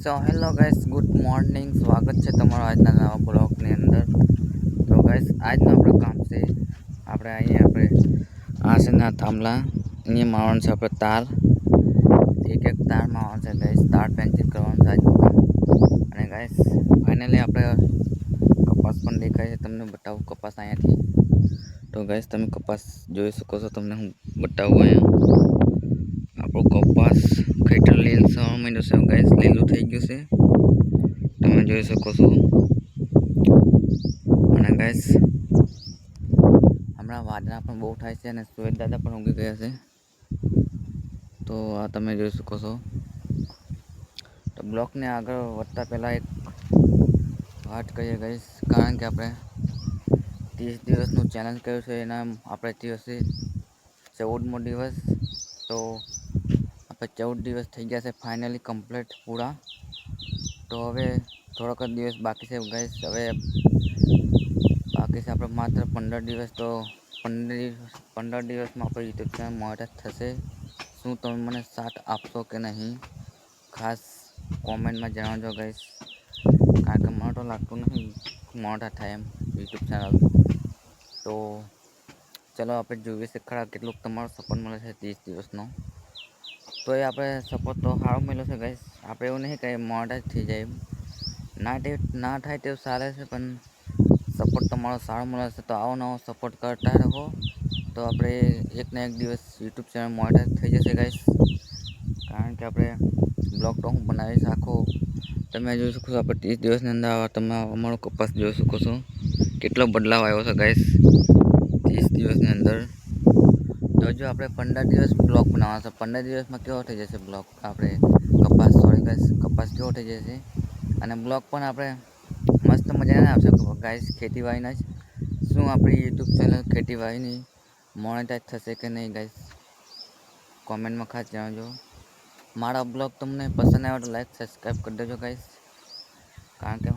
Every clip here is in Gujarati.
So hello guys, good morning. સ્વાગત છે તમારો આજના નવા બ્લોગની અંદર. તો ગાઈસ, આજનું આપણું કામ છે આપણે આ છે ના થાંભલા અહીંયા મારવાનું છે. આપણે તાર એક તાર મારવાનું છે ગાઈસ. તાર પેન્ચિંગ કરવાનું છે આજનું કામ. અને ગાઈસ, ફાઇનલી આપણે કપાસ પણ દેખાય છે. તમને બતાવું કપાસ અહીંયાથી. તો ગાઈસ, તમે કપાસ જોઈ શકો છો. તમને હું બતાવું અહીંયા આપણો કપાસ ખેતર લીલ સવા મહિનો છે ગાઈસ. લીલું થઈ ગયું છે, તમે જોઈ શકો છો. અને ગાઈસ, હમણાં વાદળા પણ બહુ થાય છે અને સૂરજ દાદા પણ ઉગી ગયા છે. તો આ તમે જોઈ શકો છો. તો બ્લોકને આગળ વધતા પહેલાં એક વાત કહીએ ગાઈસ, કારણ કે આપણે 30 દિવસનું ચેલેન્જ કર્યું છે. એના આપણે દિવસે 14મો દિવસ. તો આપણે 14 દિવસ થઈ ગયા છે ફાઇનલી કમ્પ્લીટ પૂરા. તો હવે થોડાક જ દિવસ બાકી છે ગાઈસ. હવે બાકી છે આપણે માત્ર 15 દિવસ. તો 15 દિવસમાં આપણે યુટ્યુબ ચેનલ મોનેટાઈઝ થશે. શું તમે મને સાથ આપશો કે નહીં, ખાસ કોમેન્ટમાં જણાવજો ગાઈસ. કારણ કે મને તો લાગતું નથી મોનેટાઈઝ થાય એમ યુટ્યુબ ચેનલ. તો ચલો આપણે જોઈએ છે ખરા કેટલુંક તમારો સપોર્ટ મળે છે 30 દિવસનો. તો એ આપણે સપોર્ટ તો સારો મળ્યો છે ગાઈસ. આપણે એવું નહીં કે મોનેટાઈઝ થઈ જાય, ના થાય તેવું ચાલે છે, પણ સપોર્ટ તમારો સારો મળે છે. તો આવો નવો સપોર્ટ કરતા રહો. તો આપણે એક ને એક દિવસ યુટ્યુબ ચેનલ મોનેટાઈઝ થઈ જશે ગાઈસ. કારણ કે આપણે બ્લોગ તો હું બનાવીશ આખો. તમે જોઈ શકો છો આપણે 30 દિવસની અંદર તમે અમારો કપાસ જોઈ શકો છો કેટલો બદલાવ આવ્યો છે ગાઈસ 30 દિવસની અંદર. તો જો આપણે 15 દિવસ બ્લોગ બનાવવાનો છે. 15 દિવસમાં કેવો થઈ જશે બ્લોગ, આપણે કપાસ કેવો થઈ જશે. અને બ્લોગ પણ આપણે મસ્ત મજાના આવશે ગાઈસ. ખેતીવાડીના જ શું આપણી યુટ્યુબ ચેનલ ખેતીવાડીની મોનેટાઈઝ થશે કે નહીં ગાઈસ, કોમેન્ટમાં ખાસ જણાવજો. મારા બ્લોગ તમને પસંદ આવે તો લાઈક સબસ્ક્રાઈબ કરી દેજો ગાઈસ. કારણ કે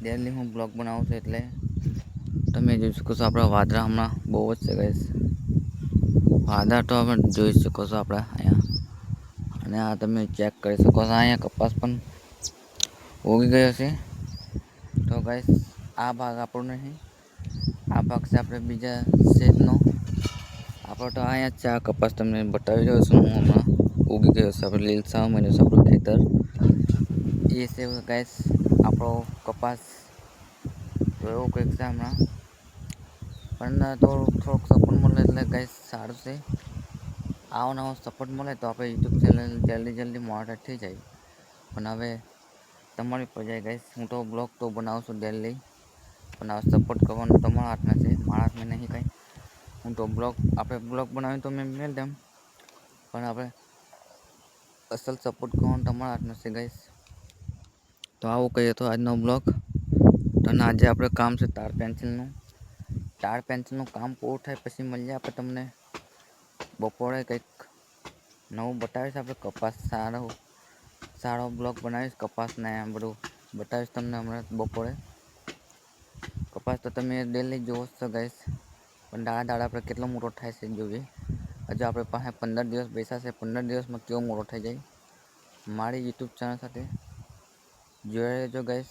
ડેલી હું બ્લોગ બનાવું છું એટલે તમે જોઈ શકો છો. આપણા વાદળા હમણાં બહુ જ છે ગાઈસ. વાદળા તો આપણે જોઈ શકો છો આપણે અહીંયા. અને આ તમે ચેક કરી શકો છો. અહીંયા કપાસ પણ ઉગી ગયો છે. તો ગાઈસ, આ ભાગ આપણો નહીં, આ ભાગ છે આપણે બીજા શેડનો. આપણો તો અહીંયા જ છે. આ કપાસ તમને બતાવી રહ્યો છું હું હમણાં. ઉગી ગયો છે આપણે લીલસામાં મળ્યો છે આપણું ખેતર. એ છે ગાઈસ આપણો કપાસ. તો એવું કંઈક છે હમણાં. પણ થોડોક સપોર્ટ મળે એટલે ગાઈસ સારું છે. આવો નવો સપોર્ટ મળે તો આપણે યુટ્યુબ ચેનલ જલ્દી મોનેટાઈઝ થઈ જાય. પણ હવે તમારી પર જાય ગાઈસ. હું તો બ્લોગ તો બનાવું છું ડેલી, પણ આ સપોર્ટ કરવાનું તમારા હાથમાં છે, મારા હાથમાં નહીં કાંઈ. હું તો આપણે બ્લોગ બનાવીને તો મેં મેળ દેમ, પણ આપણે અસલ સપોર્ટ કરવાનું તમારા હાથમાં છે ગાઈસ. તો આવું કહીએ તો આજનો બ્લોગ. અને આજે આપણે કામ છે તાર પેન્સિલનું. તાર પેન્સિલનું કામ પૂરું થાય પછી મળીએ આપણે તમને બપોરે. કંઈક નવું બતાવીશ આપણે. કપાસ સારો બ્લોગ બનાવીશ. કપાસને એમ બધું બતાવીશ તમને હમણાં બપોરે. કપાસ તો તમે ડેલી જોવો છો ગાઈસ, પણ દાડા આપણે કેટલો મોટો થાય છે જોઈએ. હજુ આપણે પાસે 15 દિવસ બેસા છે. 15 દિવસમાં કેવો મોટો થઈ જાય મારી યુટ્યુબ ચેનલ સાથે જોઈ રહેજો ગાઈસ.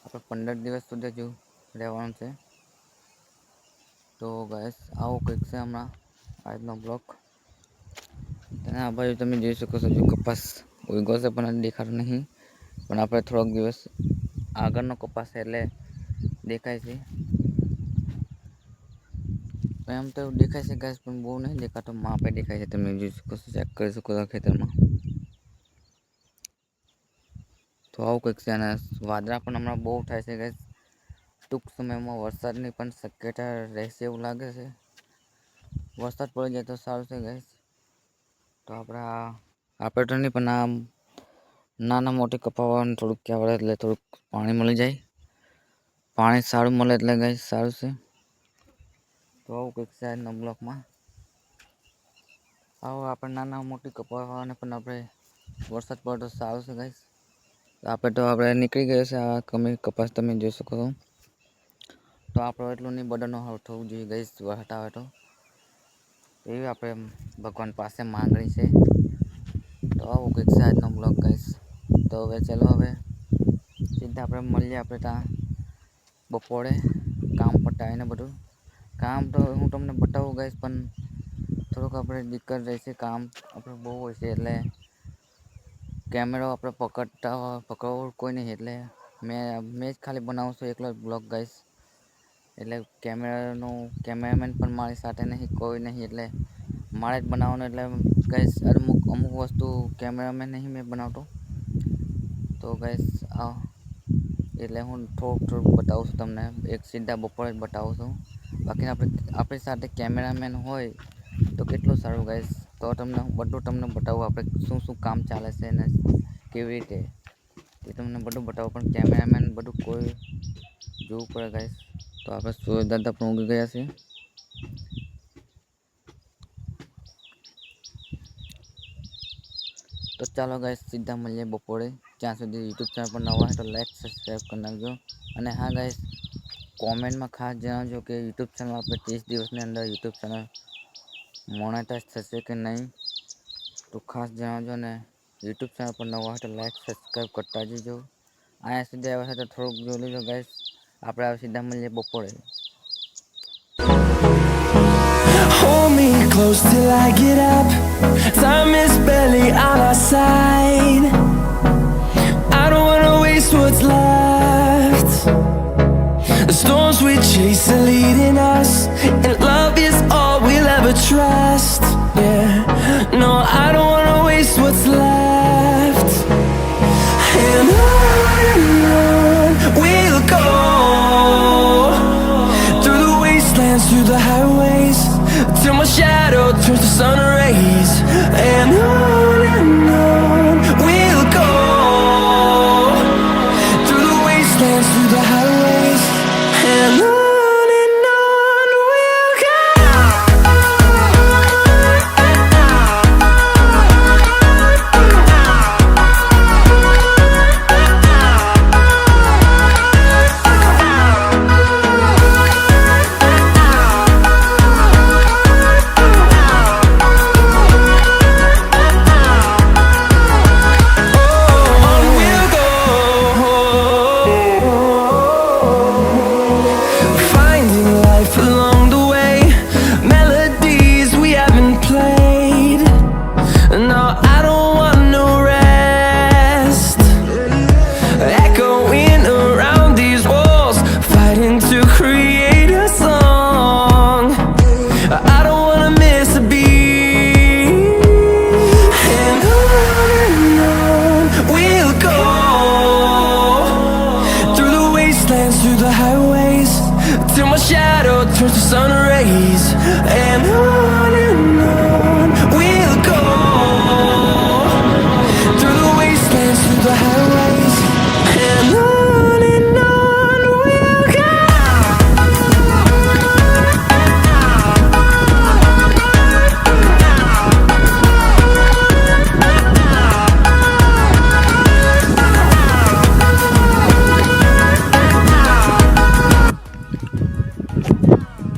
આપણે 15 દિવસ સુધી હજુ રહેવાનું છે. તો ગાઈસ, આવો કંઈક છે હમણાં આજનો બ્લોગ. આ બાજુ તમે જોઈ શકો છો. જો કપાસ ઉગ્યો છે પણ દેખાતો નહીં, પણ આપણે થોડોક દિવસ આગળનો કપાસ છે એટલે દેખાય છે. એમ તો દેખાય છે ગાઈસ, પણ બહુ નહીં દેખાતો. માપે દેખાય છે. તમે જોઈ શકો છો, ચેક કરી શકો છો ખેતરમાં. તો આવું કંઈક છે. અને વાદળા પણ હમણાં બહુ થાય છે ગાઈસ. ટૂંક સમયમાં વરસાદની પણ શક્યતા રહેશે એવું લાગે છે. વરસાદ પડી જાય તો સારું છે ગાઈસ. તો આપણે તો નહીં, પણ આ નાના મોટી કપાવવાનું થોડુંક ક્યાં વળે એટલે થોડુંક પાણી મળી જાય. પાણી સારું મળે એટલે ગાઈસ સારું છે. તો આવું કંઈક છે આજના બ્લોકમાં. આવો આપણે નાના મોટી કપાવવાને પણ આપણે વરસાદ પડે તો સારું છે ગાઈસ. આપણે નીકળી ગયો છે આ કપાસ તમે જોઈ શકો છો. તો આપણો એટલું નહીં બર્ડન થવું જોઈએ ગાઈસ હટાવે તો. એવી આપણે ભગવાન પાસે માંગણી છે. તો આવું કંઈક છે આજનો બ્લોગ ગાઈસ. તો હવે ચાલો હવે સીધા આપણે મળીએ આપણે ત્યાં બપોરે કામ પટાવીને બધું. કામ તો હું તમને બતાવું ગાઈસ, પણ થોડુંક આપણે દિક્કત રહેશે. કામ આપણે બહુ હોય છે એટલે કેમેરો આપણે પકડવું કોઈ નહીં, એટલે મેં જ ખાલી બનાવું છું એકલો બ્લોગ ગાઈસ. એટલે કેમેરામેન પણ મારી સાથે નહીં, કોઈ નહીં, એટલે મારે જ બનાવવાનું. એટલે ગાઈસ અમુક વસ્તુ કેમેરામેન નહીં મેં બનાવતો. તો ગાઈસ એટલે હું થોડુંક બતાવું છું તમને, એક સીધા બપોરે જ બતાવું છું. બાકી આપણી સાથે કેમેરામેન હોય તો કેટલું સારું ગાઈસ. તો તમને બધું બતાવું આપણે શું શું કામ ચાલે છે ને કેવી રીતે, એ તમને બધું બતાવું. પણ કેમેરામેન બધું કોઈ જોવું પડે ગાઈસ. તો આપણે સુરેશ દાદા પણ ઊંઘી ગયા છે. તો ચાલો ગાઈસ સીધા મળીએ બપોરે. ત્યાં સુધી યુટ્યુબ ચેનલ પર નવા હોય તો લાઈક સબસ્ક્રાઈબ કરી નાખજો. અને હા ગાઈસ, કોમેન્ટમાં ખાસ જણાવજો કે યુટ્યુબ ચેનલ આપણે 30 દિવસની અંદર યુટ્યુબ ચેનલ મોનેટાઈઝ થશે કે નહીં, તો ખાસ જણાવજો. ને યુટ્યુબ ચેનલ પર નવા હોય તો લાઈક સબસ્ક્રાઈબ કરતા જજો. અહીંયા સુધી આવ્યા છે તો થોડુંક જોઈ લેજો ગાઈસ. આપણે હવે સીધા મળીએ બપોરે. Hold me close till I get up. Time is barely on our side. I don't wanna waste what's left. The storms we chase are leading us, and love is all we'll ever trust. Yeah, no, I don't wanna waste what's left. And on we'll go, through the wastelands, through the highways, till my shadow turns to sun rays. And on we'll go, through the wastelands, through the highways, and on we'll go. Through the highways, till my shadow turns to sun rays. And on we'll go, through the wastelands, through the highways, and on we'll go.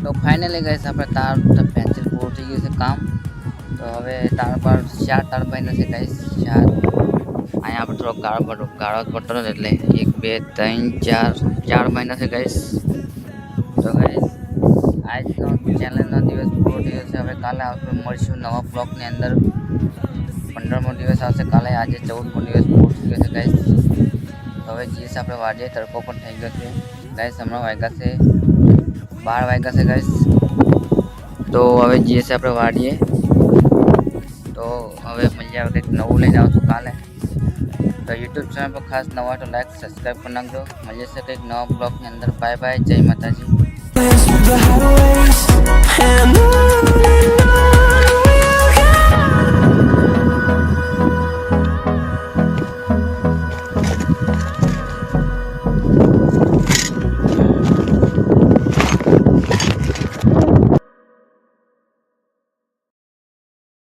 તો ફાઇનલી ગાઈસ આપણે તાર પેન્સિલ પૂરું થઈ ગયું છે કામ. તો હવે તાર પર 4 તાર બાંધ્યા છે ગાઈસ. 4 અહીંયા આપણે થોડો ગાળો પડતો હતો એટલે 1 2 3 4 બાંધ્યા છે ગાઈસ. તો ગાઈસ આજનો ચેલેન્જનો દિવસ પૂરો થયો છે. હવે કાલે આપણે મળીશું નવા બ્લોગની અંદર. 15મો દિવસ આવશે કાલે. આજે 14મો દિવસ પૂરો થઈ ગયો છે ગાઈસ. તો હવે જઈએ આપણે વાડીએ. તડકો પણ થઈ ગયો છે ગાઈસ. હમણાં વાગ્યા છે 12 વાગ્યા છે ગાઈસ. તો હવે જઈએ છીએ આપણે વાડીએ. તો હવે મળીએ, કંઈક નવું લઈને આવું છું કાલે. તો યુટ્યુબ ચેનલ પર ખાસ નવા તો લાઈક સબસ્ક્રાઈબ કરી નાખજો. મળીએ છીએ કંઈક નવા બ્લોગની અંદર. બાય બાય, જય માતાજી.